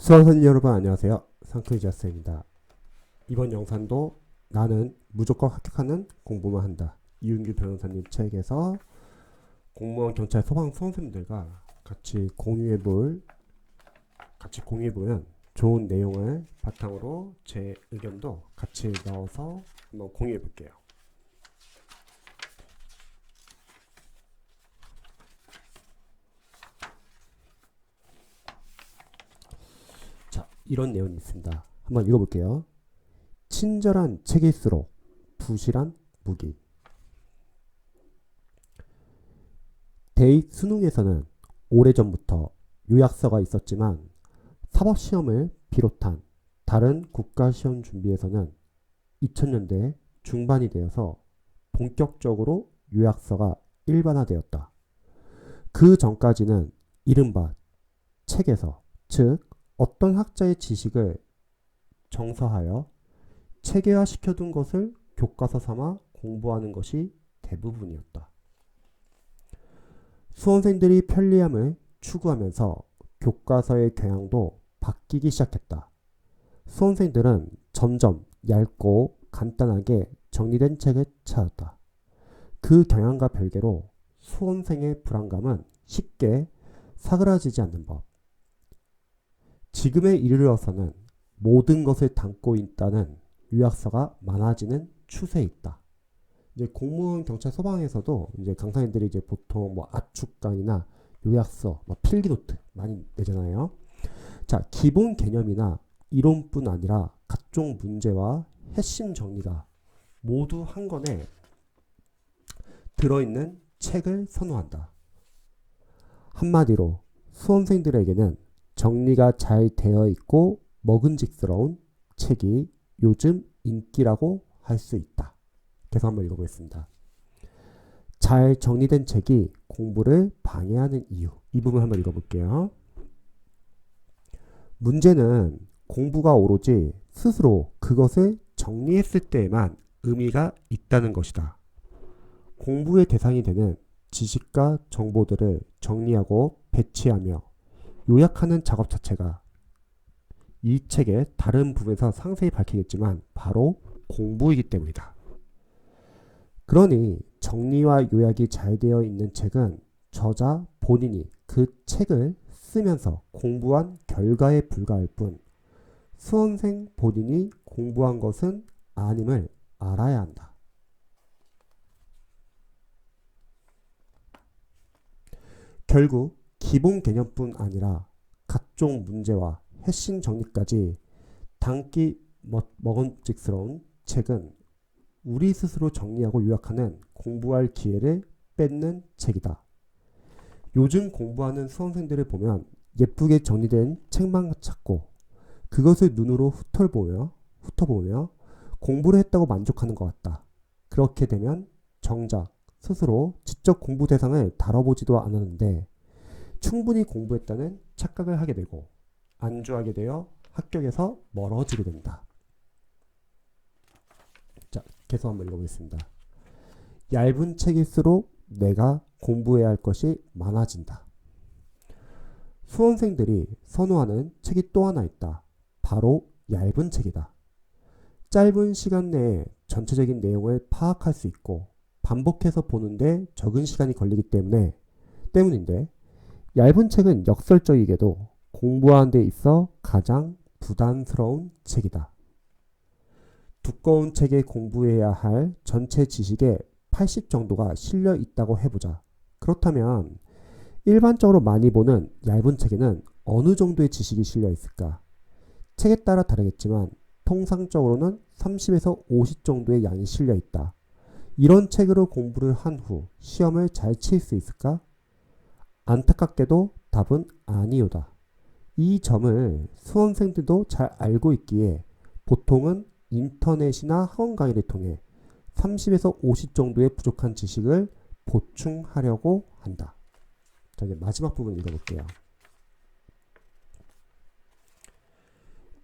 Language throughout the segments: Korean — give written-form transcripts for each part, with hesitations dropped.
수강생 여러분 안녕하세요. 상크이자스입니다. 이번 영상도 나는 무조건 합격하는 공부만 한다. 이윤규 변호사님 책에서 공무원, 경찰, 소방, 수험생들과 같이 공유해보면 좋은 내용을 바탕으로 제 의견도 같이 넣어서 한번 공유해볼게요. 자, 이런 내용이 있습니다. 한번 읽어볼게요. 친절한 책일수록 부실한 무기. 대입 수능에서는 오래전부터 요약서가 있었지만 사법시험을 비롯한 다른 국가시험 준비에서는 2000년대 중반이 되어서 본격적으로 요약서가 일반화되었다. 그 전까지는 이른바 책에서, 즉 어떤 학자의 지식을 정서하여 체계화시켜둔 것을 교과서 삼아 공부하는 것이 대부분이었다. 수험생들이 편리함을 추구하면서 교과서의 경향도 바뀌기 시작했다. 수험생들은 점점 얇고 간단하게 정리된 책을 찾았다. 그 경향과 별개로 수험생의 불안감은 쉽게 사그라지지 않는 법. 지금에 이르러서는 모든 것을 담고 있다는 요약서가 많아지는 추세에 있다. 이제 공무원, 경찰, 소방에서도 이제 강사님들이 이제 보통 뭐 압축강이나 요약서, 뭐 필기노트 많이 내잖아요. 자, 기본 개념이나 이론뿐 아니라 각종 문제와 핵심 정리가 모두 한 권에 들어있는 책을 선호한다. 한마디로 수험생들에게는 정리가 잘 되어 있고 먹음직스러운 책이 요즘 인기라고 할 수 있다. 계속 한번 읽어보겠습니다. 잘 정리된 책이 공부를 방해하는 이유. 이 부분 한번 읽어볼게요. 문제는 공부가 오로지 스스로 그것을 정리했을 때에만 의미가 있다는 것이다. 공부의 대상이 되는 지식과 정보들을 정리하고 배치하며 요약하는 작업 자체가 이 책의 다른 부분에서 상세히 밝히겠지만 바로 공부이기 때문이다. 그러니 정리와 요약이 잘 되어 있는 책은 저자 본인이 그 책을 쓰면서 공부한 결과에 불과할 뿐 수험생 본인이 공부한 것은 아님을 알아야 한다. 결국 기본 개념뿐 아니라 각종 문제와 핵심 정리까지 담기 먹음직스러운 책은 우리 스스로 정리하고 요약하는 공부할 기회를 뺏는 책이다. 요즘 공부하는 수험생들을 보면 예쁘게 정리된 책만 찾고 그것을 눈으로 훑어보며 공부를 했다고 만족하는 것 같다. 그렇게 되면 정작 스스로 직접 공부 대상을 다뤄보지도 않았는데 충분히 공부했다는 착각을 하게 되고 안주하게 되어 합격에서 멀어지게 된다. 자, 계속 한번 읽어보겠습니다. 얇은 책일수록 내가 공부해야 할 것이 많아진다. 수험생들이 선호하는 책이 또 하나 있다. 바로 얇은 책이다. 짧은 시간 내에 전체적인 내용을 파악할 수 있고 반복해서 보는데 적은 시간이 걸리기 때문인데 얇은 책은 역설적이게도 공부하는 데 있어 가장 부담스러운 책이다. 두꺼운 책에 공부해야 할 전체 지식의 80 정도가 실려 있다고 해보자. 그렇다면 일반적으로 많이 보는 얇은 책에는 어느 정도의 지식이 실려 있을까? 책에 따라 다르겠지만 통상적으로는 30에서 50 정도의 양이 실려 있다. 이런 책으로 공부를 한 후 시험을 잘 칠 수 있을까? 안타깝게도 답은 아니오다. 이 점을 수험생들도 잘 알고 있기에 보통은 인터넷이나 학원 강의를 통해 30에서 50 정도의 부족한 지식을 보충하려고 한다. 자, 이제 마지막 부분 읽어볼게요.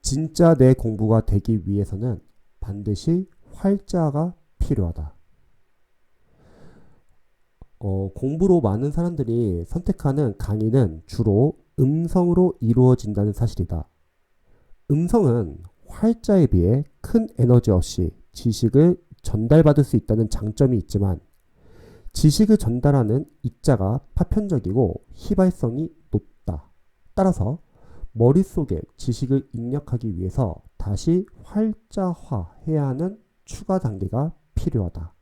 진짜 내 공부가 되기 위해서는 반드시 활자가 필요하다. 공부로 많은 사람들이 선택하는 강의는 주로 음성으로 이루어진다는 사실이다. 음성은 활자에 비해 큰 에너지 없이 지식을 전달받을 수 있다는 장점이 있지만 지식을 전달하는 입자가 파편적이고 휘발성이 높다. 따라서 머릿속에 지식을 입력하기 위해서 다시 활자화해야 하는 추가 단계가 필요하다.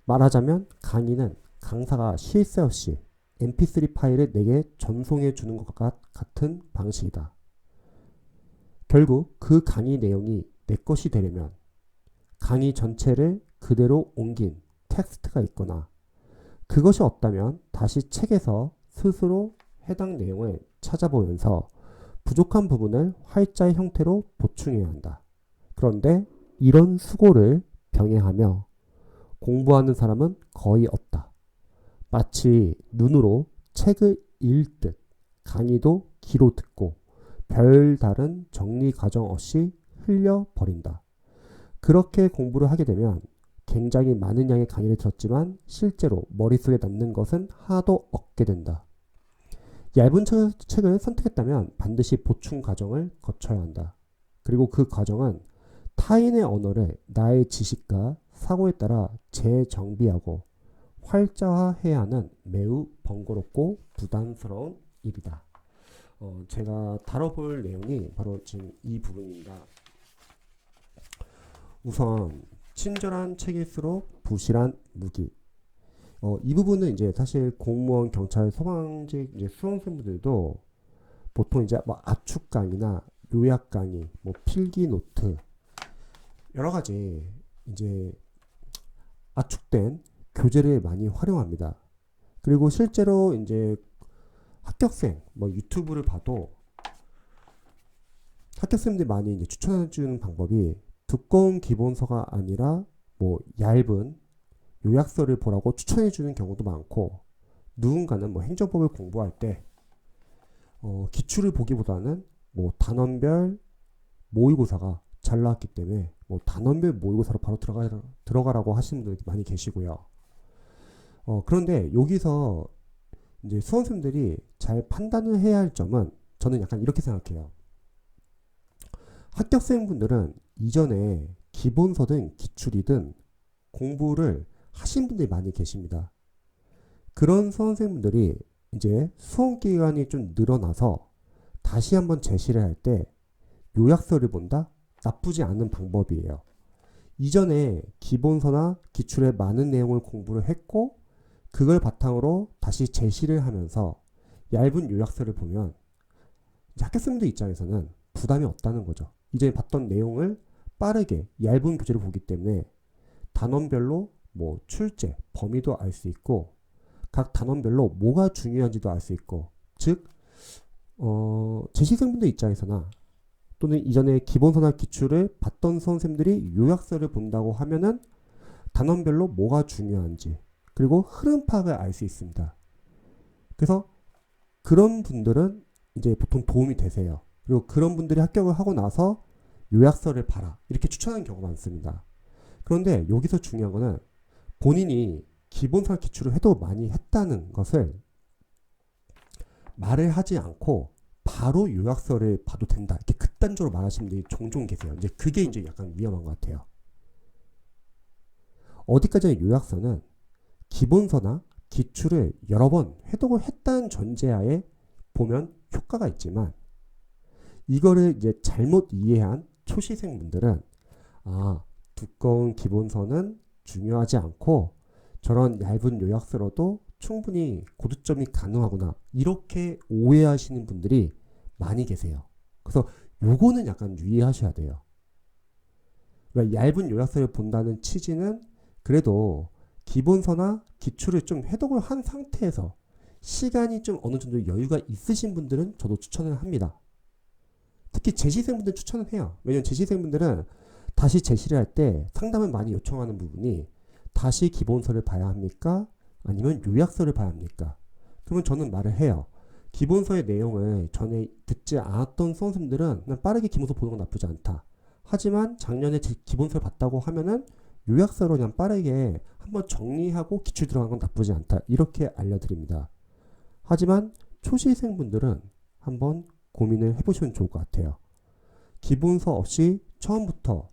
말하자면 강의는 강사가 쉴 새 없이 mp3 파일을 내게 전송해 주는 것과 같은 방식이다. 결국 그 강의 내용이 내 것이 되려면 강의 전체를 그대로 옮긴 텍스트가 있거나 그것이 없다면 다시 책에서 스스로 해당 내용을 찾아보면서 부족한 부분을 활자의 형태로 보충해야 한다. 그런데 이런 수고를 병행하며 공부하는 사람은 거의 없다. 마치 눈으로 책을 읽듯 강의도 귀로 듣고 별다른 정리 과정 없이 흘려버린다. 그렇게 공부를 하게 되면 굉장히 많은 양의 강의를 들었지만 실제로 머릿속에 남는 것은 하나도 없게 된다. 얇은 책을 선택했다면 반드시 보충 과정을 거쳐야 한다. 그리고 그 과정은 타인의 언어를 나의 지식과 사고에 따라 재정비하고 활자화해야 하는 매우 번거롭고 부담스러운 일이다. 제가 다뤄볼 내용이 바로 지금 이 부분입니다. 우선 친절한 책일수록 부실한 무기. 이 부분은 이제 사실 공무원, 경찰, 소방직 이제 수험생분들도 보통 이제 뭐 압축 강의나 요약 강의, 뭐 필기 노트 여러 가지 이제 압축된 교재를 많이 활용합니다. 그리고 실제로 이제 합격생 뭐 유튜브를 봐도 합격생들이 많이 이제 추천해 주는 방법이 두꺼운 기본서가 아니라 뭐 얇은 요약서를 보라고 추천해 주는 경우도 많고, 누군가는 뭐 행정법을 공부할 때 기출을 보기보다는 뭐 단원별 모의고사가 잘 나왔기 때문에 뭐 단원별 모의고사로 바로 들어가라고 하시는 분들이 많이 계시고요. 그런데 여기서 이제 수험생들이 잘 판단을 해야 할 점은 저는 약간 이렇게 생각해요. 합격생분들은 이전에 기본서든 기출이든 공부를 하신 분들이 많이 계십니다. 그런 수험생분들이 이제 수험 기간이 좀 늘어나서 다시 한번 제시를 할 때 요약서를 본다? 나쁘지 않은 방법이에요. 이전에 기본서나 기출에 많은 내용을 공부를 했고 그걸 바탕으로 다시 제시를 하면서 얇은 요약서를 보면 합격생들 입장에서는 부담이 없다는 거죠. 이전에 봤던 내용을 빠르게 얇은 교재를 보기 때문에 단원별로 뭐 출제, 범위도 알 수 있고 각 단원별로 뭐가 중요한지도 알 수 있고, 즉 재시생분들 입장에서나 또는 이전에 기본서나 기출을 봤던 선생님들이 요약서를 본다고 하면은 단원별로 뭐가 중요한지 그리고 흐름 파악을 알 수 있습니다. 그래서 그런 분들은 이제 보통 도움이 되세요. 그리고 그런 분들이 합격을 하고 나서 요약서를 봐라 이렇게 추천하는 경우가 많습니다. 그런데 여기서 중요한 거는 본인이 기본서 기출을 해도 많이 했다는 것을 말을 하지 않고 바로 요약서를 봐도 된다 이렇게 극단적으로 말하시는 분들이 종종 계세요. 이제 그게 이제 약간 위험한 것 같아요. 어디까지나 요약서는 기본서나 기출을 여러 번 회독을 했다는 전제하에 보면 효과가 있지만, 이거를 이제 잘못 이해한 초시생분들은 두꺼운 기본서는 중요하지 않고 저런 얇은 요약서로도 충분히 고득점이 가능하구나 이렇게 오해하시는 분들이 많이 계세요. 그래서 요거는 약간 유의하셔야 돼요. 그러니까 얇은 요약서를 본다는 취지는 그래도 기본서나 기출을 좀 해독을 한 상태에서 시간이 좀 어느 정도 여유가 있으신 분들은 저도 추천을 합니다. 특히 재시생분들 추천을 해요. 왜냐면 재시생분들은 다시 제시를 할 때 상담을 많이 요청하는 부분이 다시 기본서를 봐야 합니까? 아니면 요약서를 봐야 합니까? 그러면 저는 말을 해요. 기본서의 내용을 전에 듣지 않았던 수험생들은 그냥 빠르게 기본서 보는 건 나쁘지 않다. 하지만 작년에 기본서를 봤다고 하면은 요약서로 그냥 빠르게 한번 정리하고 기출 들어간 건 나쁘지 않다. 이렇게 알려드립니다. 하지만 초시생분들은 한번 고민을 해보시면 좋을 것 같아요. 기본서 없이 처음부터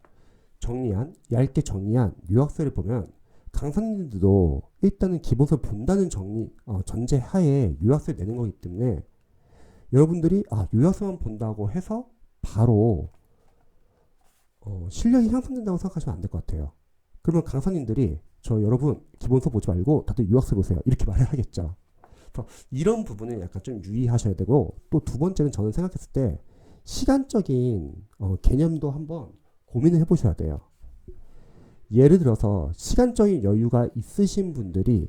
얇게 정리한 요약서를 보면 강사님들도 일단은 기본서를 본다는 전제하에 요약서를 내는 거기 때문에 여러분들이 요약서만 본다고 해서 바로 실력이 향상된다고 생각하시면 안 될 것 같아요. 그러면 강사님들이 여러분 기본서 보지 말고 다들 요약서 보세요 이렇게 말을 하겠죠. 그래서 이런 부분은 약간 좀 유의하셔야 되고, 또 두 번째는 저는 생각했을 때 시간적인 개념도 한번 고민을 해보셔야 돼요. 예를 들어서 시간적인 여유가 있으신 분들이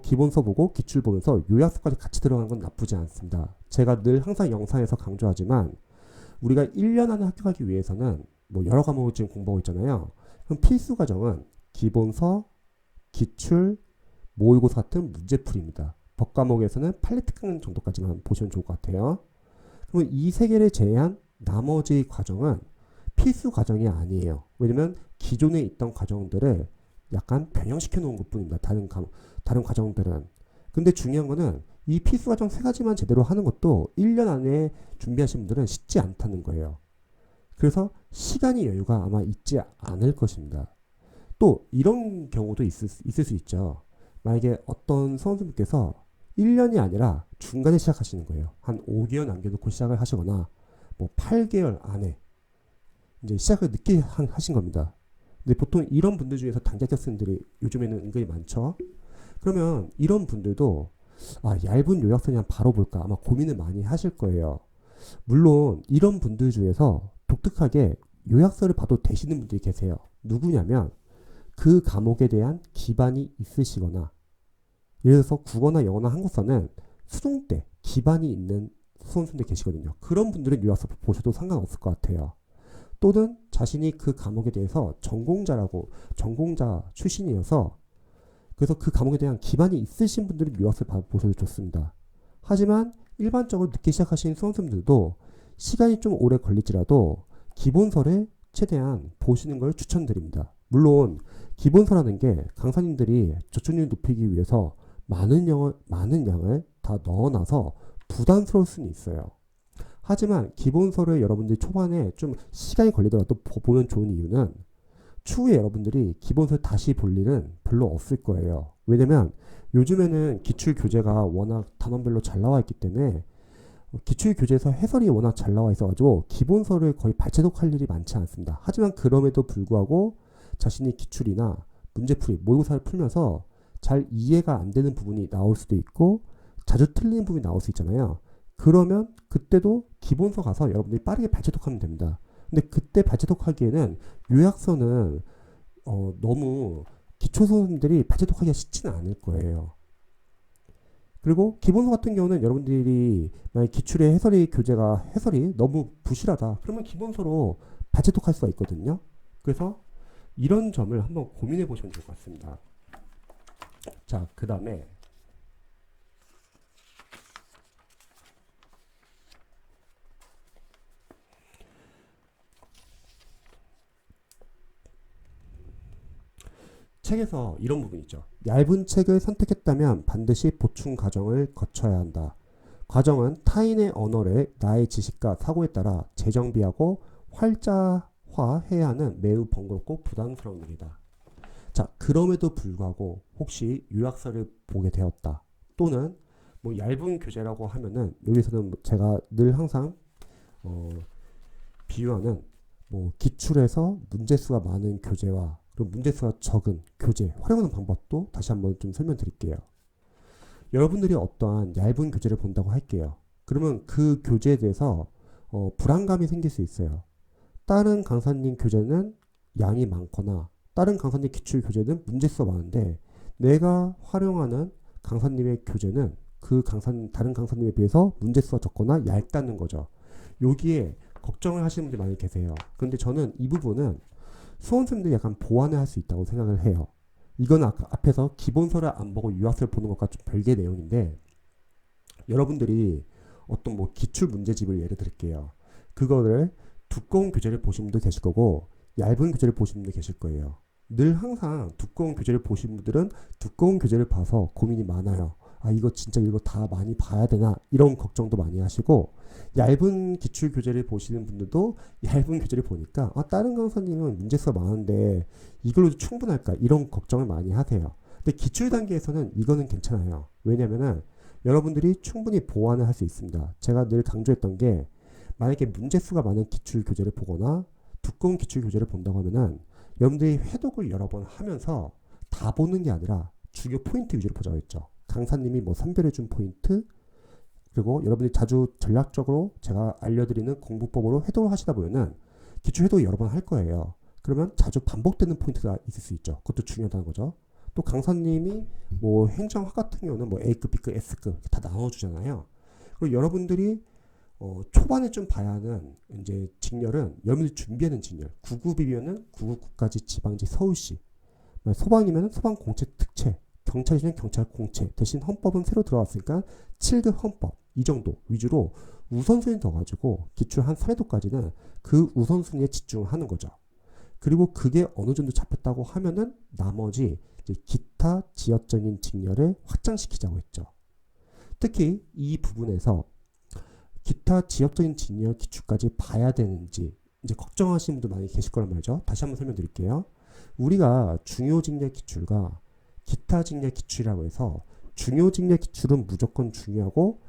기본서 보고 기출 보면서 요약서까지 같이 들어가는 건 나쁘지 않습니다. 제가 늘 항상 영상에서 강조하지만 우리가 1년 안에 합격하기 위해서는 뭐 여러 과목을 지금 공부하고 있잖아요. 그럼 필수 과정은 기본서, 기출, 모의고사 같은 문제풀이입니다. 법 과목에서는 팔레트강 정도까지만 보시면 좋을 것 같아요. 그러면 이 세 개를 제외한 나머지 과정은 필수 과정이 아니에요. 왜냐면 기존에 있던 과정들을 약간 변형시켜 놓은 것 뿐입니다. 다른 과정들은. 근데 중요한 거는 이 필수 과정 세 가지만 제대로 하는 것도 1년 안에 준비하신 분들은 쉽지 않다는 거예요. 그래서 시간이 여유가 아마 있지 않을 것입니다. 또 이런 경우도 있을 수 있죠. 만약에 어떤 수험생분께서 1년이 아니라 중간에 시작하시는 거예요. 한 5개월 남겨놓고 시작을 하시거나 뭐 8개월 안에 이제 시작을 늦게 하신 겁니다. 근데 보통 이런 분들 중에서 단기학생들이 요즘에는 은근히 많죠. 그러면 이런 분들도 얇은 요약서 그냥 바로 볼까 아마 고민을 많이 하실 거예요. 물론 이런 분들 중에서 독특하게 요약서를 봐도 되시는 분들이 계세요. 누구냐면 그 과목에 대한 기반이 있으시거나, 예를 들어서 국어나 영어나 한국사는 수능 때 기반이 있는 수험생들 계시거든요. 그런 분들은 요약서 보셔도 상관없을 것 같아요. 또는 자신이 그 과목에 대해서 전공자 출신이어서 그래서 그 과목에 대한 기반이 있으신 분들은 요약서를 보셔도 좋습니다. 하지만 일반적으로 늦게 시작하신 수험생들도 시간이 좀 오래 걸릴지라도 기본서를 최대한 보시는 걸 추천드립니다. 물론 기본서라는 게 강사님들이 저출률 높이기 위해서 많은 양을 다 넣어놔서 부담스러울 수는 있어요. 하지만 기본서를 여러분들이 초반에 좀 시간이 걸리더라도 보면 좋은 이유는 추후에 여러분들이 기본서를 다시 볼 일은 별로 없을 거예요. 왜냐면 요즘에는 기출 교재가 워낙 단원별로 잘 나와 있기 때문에 기출 교재에서 해설이 워낙 잘 나와 있어가지고 기본서를 거의 발췌독할 일이 많지 않습니다. 하지만 그럼에도 불구하고 자신이 기출이나 문제풀이, 모의고사를 풀면서 잘 이해가 안 되는 부분이 나올 수도 있고 자주 틀리는 부분이 나올 수 있잖아요. 그러면 그때도 기본서 가서 여러분들이 빠르게 발췌독하면 됩니다. 근데 그때 발췌독하기에는 요약서는 너무 기초수험생들이 발췌독하기가 쉽지는 않을 거예요. 그리고 기본서 같은 경우는 여러분들이 만약 기출의 해설이 너무 부실하다. 그러면 기본서로 발췌독할 수가 있거든요. 그래서 이런 점을 한번 고민해 보시면 좋을 것 같습니다. 자, 그 다음에 책에서 이런 부분이 있죠. 얇은 책을 선택했다면 반드시 보충 과정을 거쳐야 한다. 과정은 타인의 언어를 나의 지식과 사고에 따라 재정비하고 활자화해야 하는 매우 번거롭고 부담스러운 일이다. 자, 그럼에도 불구하고 혹시 요약서를 보게 되었다. 또는 뭐 얇은 교재라고 하면은 여기서는 제가 늘 항상 비유하는 뭐 기출에서 문제수가 많은 교재와 그리고 문제수가 적은 교재 활용하는 방법도 다시 한번 좀 설명드릴게요. 여러분들이 어떠한 얇은 교재를 본다고 할게요. 그러면 그 교재에 대해서 불안감이 생길 수 있어요. 다른 강사님 교재는 양이 많거나 다른 강사님 기출 교재는 문제수가 많은데 내가 활용하는 강사님의 교재는 다른 강사님에 비해서 문제수가 적거나 얇다는 거죠. 여기에 걱정을 하시는 분들이 많이 계세요. 그런데 저는 이 부분은 수험생들이 약간 보완을 할 수 있다고 생각을 해요. 이건 앞에서 기본서를 안 보고 요약서를 보는 것과 좀 별개의 내용인데, 여러분들이 어떤 뭐 기출 문제집을 예를 들게요. 그거를 두꺼운 교재를 보신 분도 계실 거고 얇은 교재를 보신 분도 계실 거예요. 늘 항상 두꺼운 교재를 보신 분들은 두꺼운 교재를 봐서 고민이 많아요. 아, 이거 진짜 이거 다 많이 봐야 되나? 이런 걱정도 많이 하시고, 얇은 기출 교재를 보시는 분들도 얇은 교재를 보니까, 아, 다른 강사님은 문제수가 많은데 이걸로도 충분할까? 이런 걱정을 많이 하세요. 근데 기출 단계에서는 이거는 괜찮아요. 왜냐면은 여러분들이 충분히 보완을 할 수 있습니다. 제가 늘 강조했던 게, 만약에 문제수가 많은 기출 교재를 보거나 두꺼운 기출 교재를 본다고 하면은 여러분들이 회독을 여러 번 하면서 다 보는 게 아니라 주요 포인트 위주로 보자고 했죠. 강사님이 뭐 선별해준 포인트, 그리고 여러분들이 자주 전략적으로 제가 알려드리는 공부법으로 회독을 하시다 보면은 기출 회독을 여러 번 할 거예요. 그러면 자주 반복되는 포인트가 있을 수 있죠. 그것도 중요하다는 거죠. 또 강사님이 뭐 행정학 같은 경우는 뭐 A급, B급, S급 다 나눠주잖아요. 그리고 여러분들이 초반에 좀 봐야 하는 이제 직렬은 여러분들이 준비하는 직렬. 9급이면은 9급까지 지방지 서울시, 소방이면은 소방 공채 특채, 경찰이면 경찰 공채, 대신 헌법은 새로 들어왔으니까 7급 헌법 이 정도 위주로 우선순위 둬가지고 기출 한 3회도까지는 그 우선순위에 집중을 하는 거죠. 그리고 그게 어느 정도 잡혔다고 하면은 나머지 이제 기타 지역적인 직렬을 확장시키자고 했죠. 특히 이 부분에서 기타 지역적인 직렬 기출까지 봐야 되는지 이제 걱정하시는 분들 많이 계실 거란 말이죠. 다시 한번 설명드릴게요. 우리가 중요 직렬 기출과 기타 직렬 기출이라고 해서 중요 직렬 기출은 무조건 중요하고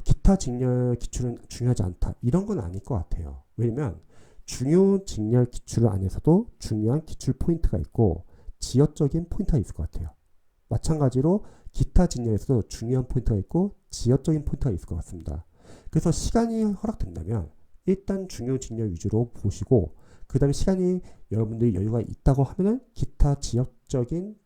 기타 직렬 기출은 중요하지 않다. 이런 건 아닐 것 같아요. 왜냐면 중요 직렬 기출 안에서도 중요한 기출 포인트가 있고 지역적인 포인트가 있을 것 같아요. 마찬가지로 기타 직렬에서도 중요한 포인트가 있고 지역적인 포인트가 있을 것 같습니다. 그래서 시간이 허락된다면 일단 중요 직렬 위주로 보시고 그 다음에 시간이 여러분들이 여유가 있다고 하면은 기타 지역적인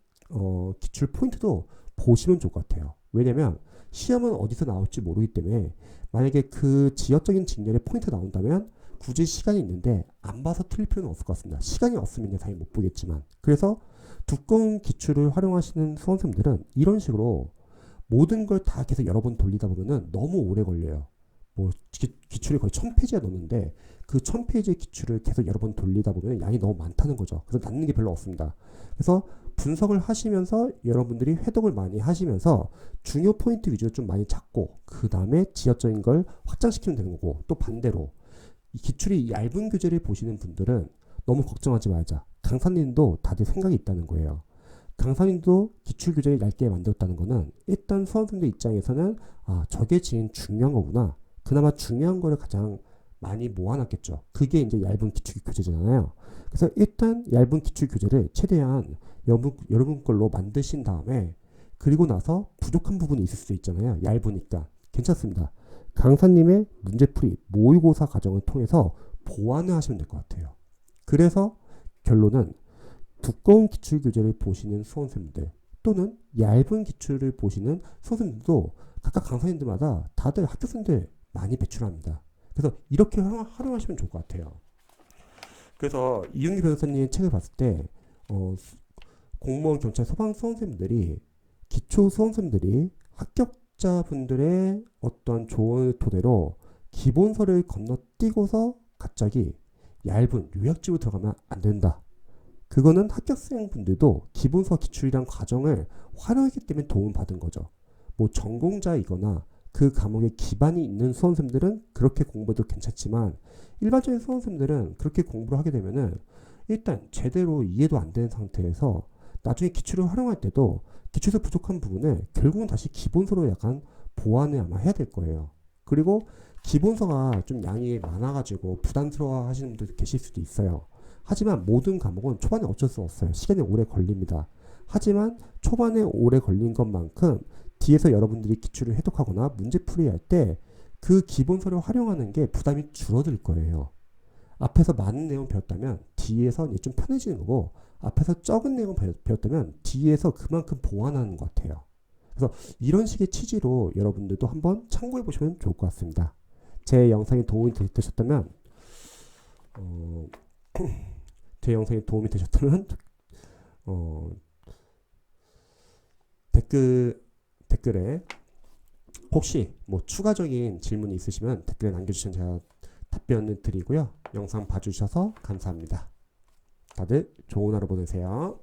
기출 포인트도 보시면 좋을 것 같아요. 왜냐면 시험은 어디서 나올지 모르기 때문에 만약에 그 지역적인 직렬에 포인트가 나온다면 굳이 시간이 있는데 안 봐서 틀릴 필요는 없을 것 같습니다. 시간이 없으면 당연히 못 보겠지만. 그래서 두꺼운 기출을 활용하시는 수험생들은 이런 식으로 모든 걸 다 계속 여러 번 돌리다 보면은 너무 오래 걸려요. 뭐 기출이 거의 1000페이지가 넘는데 그 1000페이지의 기출을 계속 여러 번 돌리다 보면 양이 너무 많다는 거죠. 그래서 남는 게 별로 없습니다. 그래서 분석을 하시면서 여러분들이 회독을 많이 하시면서 중요 포인트 위주로 좀 많이 잡고 그 다음에 지역적인 걸 확장시키면 되는 거고, 또 반대로 이 기출이 얇은 교재를 보시는 분들은 너무 걱정하지 말자. 강사님도 다들 생각이 있다는 거예요. 강사님도 기출 교재를 얇게 만들었다는 거는 일단 수험생들 입장에서는 아, 저게 지금 중요한 거구나. 그나마 중요한 거를 가장 많이 모아놨겠죠. 그게 이제 얇은 기출 교재잖아요. 그래서 일단 얇은 기출 교재를 최대한 여러분 걸로 만드신 다음에 그리고 나서 부족한 부분이 있을 수 있잖아요. 얇으니까. 괜찮습니다. 강사님의 문제풀이 모의고사 과정을 통해서 보완을 하시면 될 것 같아요. 그래서 결론은 두꺼운 기출 교재를 보시는 수험생들 또는 얇은 기출을 보시는 수험생들도 각각 강사님들마다 다들 학교생들 많이 배출합니다. 그래서 이렇게 활용하시면 좋을 것 같아요. 그래서 이윤기 변호사님 책을 봤을 때 공무원, 경찰, 소방 수험생들이 기초 수험생들이 합격자분들의 어떤 조언을 토대로 기본서를 건너뛰고서 갑자기 얇은 요약집으로 들어가면 안 된다. 그거는 합격생분들도 기본서 기출이란 과정을 활용했기 때문에 도움을 받은 거죠. 뭐 전공자이거나 그 과목에 기반이 있는 수험생들은 그렇게 공부해도 괜찮지만 일반적인 수험생들은 그렇게 공부를 하게 되면은 일단 제대로 이해도 안 되는 상태에서 나중에 기출을 활용할 때도 기출에서 부족한 부분을 결국은 다시 기본서로 약간 보완을 아마 해야 될 거예요. 그리고 기본서가 좀 양이 많아가지고 부담스러워 하시는 분들 계실 수도 있어요. 하지만 모든 과목은 초반에 어쩔 수 없어요. 시간이 오래 걸립니다. 하지만 초반에 오래 걸린 것만큼 뒤에서 여러분들이 기출을 해독하거나 문제풀이 할 때 그 기본서를 활용하는 게 부담이 줄어들 거예요. 앞에서 많은 내용 배웠다면 뒤에서 이제 좀 편해지는 거고, 앞에서 적은 내용 배웠다면 뒤에서 그만큼 보완하는 것 같아요. 그래서 이런 식의 취지로 여러분들도 한번 참고해 보시면 좋을 것 같습니다. 제 영상이 도움이 되셨다면 제 영상이 도움이 되셨다면 댓글에 혹시 뭐 추가적인 질문이 있으시면 댓글에 남겨주시면 제가 답변을 드리고요. 영상 봐주셔서 감사합니다. 다들 좋은 하루 보내세요.